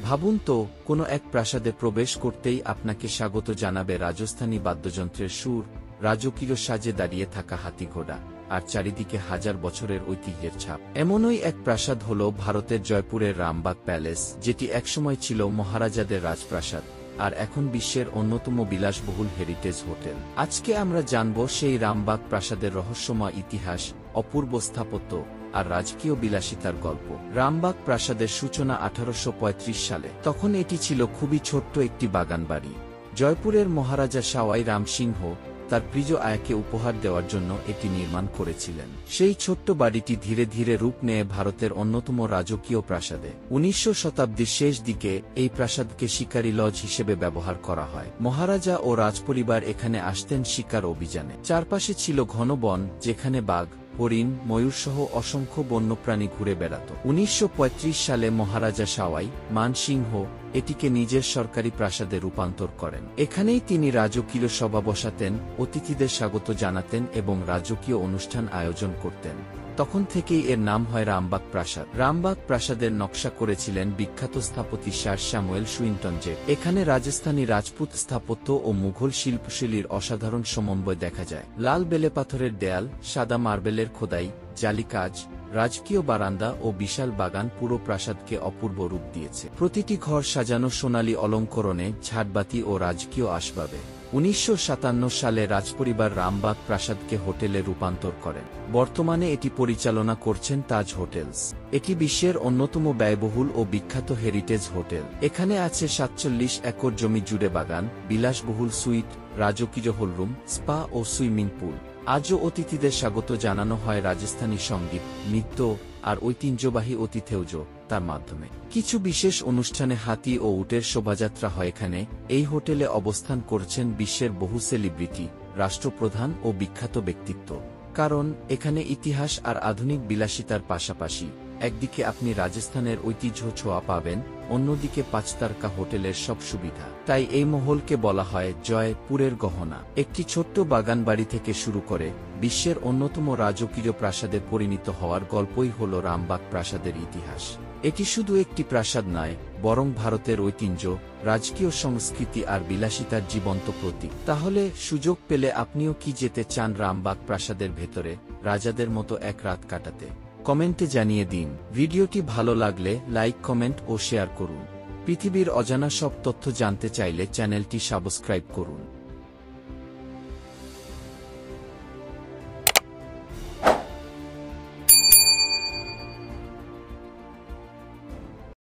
ভাবুন তো, কোনো এক প্রাসাদে প্রবেশ করতেই আপনাকে স্বাগত জানাবে রাজস্থানী বাদ্যযন্ত্রের সুর, রাজকীয় সাজে দাঁড়িয়ে থাকা হাতি ঘোড়া, আর চারিদিকে হাজার বছরের ঐতিহ্যের ছাপ। এমনই এক প্রাসাদ হল ভারতের জয়পুরের রামবাগ প্যালেস, যেটি একসময় ছিল মহারাজাদের রাজপ্রাসাদ আর এখন বিশ্বের অন্যতম বিলাসবহুল হেরিটেজ হোটেল। আজকে আমরা জানব সেই রামবাগ প্রাসাদের রহস্যময় ইতিহাস, অপূর্ব স্থাপত্য আর রাজকীয় বিলাসিতার গল্প। রামবাগ প্রাসাদের সূচনা 1835 সালে। তখন এটি ছিল খুবই ছোট্ট একটি বাগান বাড়ি। জয়পুরের মহারাজা সাওয়াই রাম সিংহ তার প্রিয় আয়াকে উপহার দেওয়ার জন্য এটি নির্মাণ করেছিলেন। সেই ছোট্ট বাড়িটি ধীরে ধীরে রূপ নেয় ভারতের অন্যতম রাজকীয় প্রাসাদে। 19 শতাব্দীর শেষ দিকে এই প্রাসাদকে শিকারী লজ হিসেবে ব্যবহার করা হয়। মহারাজা ও রাজপরিবার এখানে আসতেন শিকার অভিযানে। চারপাশে ছিল ঘন বন, যেখানে বাঘ, হরিণ, ময়ূরসহ অসংখ্য বন্যপ্রাণী ঘুরে বেড়াত। 1935 সালে মহারাজা সাওয়াই মান সিংহ এটিকে নিজের সরকারি প্রাসাদে রূপান্তর করেন। এখানেই তিনি রাজকীয় সভা বসাতেন, অতিথিদের স্বাগত জানাতেন এবং রাজকীয় অনুষ্ঠান আয়োজন করতেন। তখন থেকেই এর নাম হয় রামবাগ প্রাসাদ। রামবাগ প্রাসাদের নকশা করেছিলেন বিখ্যাত স্থপতি স্যার স্যামুয়েল সুইনটন। এখানে রাজস্থানী রাজপুত স্থাপত্য ও মুঘল শিল্পশৈলীর অসাধারণ সমন্বয় দেখা যায়। লাল বেলেপাথরের দেয়াল, সাদা মার্বেলের খোদাই, জালি কাজ, রাজকীয় বারান্দা ও বিশাল বাগান পুরো প্রাসাদকে অপূর্ব রূপ দিয়েছে। প্রতিটি ঘর সাজানো সোনালী অলঙ্করণে, ঝাড়বাতি ও রাজকীয় আসবাবে। 1957 সালে রাজপরিবার রামবাগ প্রাসাদকে হোটেলে রূপান্তর করেন। বর্তমানে এটি পরিচালনা করছেন তাজ হোটেলস। এটি বিশ্বের অন্যতম ব্যয়বহুল ও বিখ্যাত হেরিটেজ হোটেল। এখানে আছে 47 একর জমি জুড়ে বাগান, বিলাসবহুল সুইট, রাজকীয় হলরুম, স্পা ও সুইমিং পুল। আজও অতিথিদের স্বাগত জানানো হয় রাজস্থানী সঙ্গীত, নৃত্য আর ঐতিহ্যবাহী অতিথেয়জ তার মাধ্যমে। কিছু বিশেষ অনুষ্ঠানে হাতি ও উটের শোভাযাত্রা হয় এখানে। এই হোটেলে অবস্থান করছেন বিশ্বের বহু সেলিব্রিটি, রাষ্ট্রপ্রধান ও বিখ্যাত ব্যক্তিত্ব। কারণ এখানে ইতিহাস আর আধুনিক বিলাসিতার পাশাপাশি একদিকে আপনি রাজস্থানের ঐতিহ্য ছোঁয়া পাবেন, অন্যদিকে 5 তারকা হোটেলের সব সুবিধা। তাই এই মহলকে বলা হয় জয়পুরের গহনা। একটি ছোট্ট বাগান বাড়ি থেকে শুরু করে বিশ্বের অন্যতম রাজকীয় প্রাসাদে পরিণত হওয়ার গল্পই হল রামবাগ প্রাসাদের ইতিহাস। এটি শুধু একটি প্রাসাদ নয়, বরং ভারতের ঐতিহ্য, রাজকীয় সংস্কৃতি আর বিলাসিতার জীবন্ত প্রতীক। তাহলে সুযোগ পেলে আপনিও কি যেতে চান রামবাগ প্রাসাদের ভেতরে, রাজাদের মতো এক রাত কাটাতে? কমেন্টে জানিয়ে দিন। ভিডিওটি ভালো লাগলে লাইক, কমেন্ট ও শেয়ার করুন। পৃথিবীর অজানা সব তথ্য জানতে চাইলে চ্যানেলটি সাবস্ক্রাইব করুন।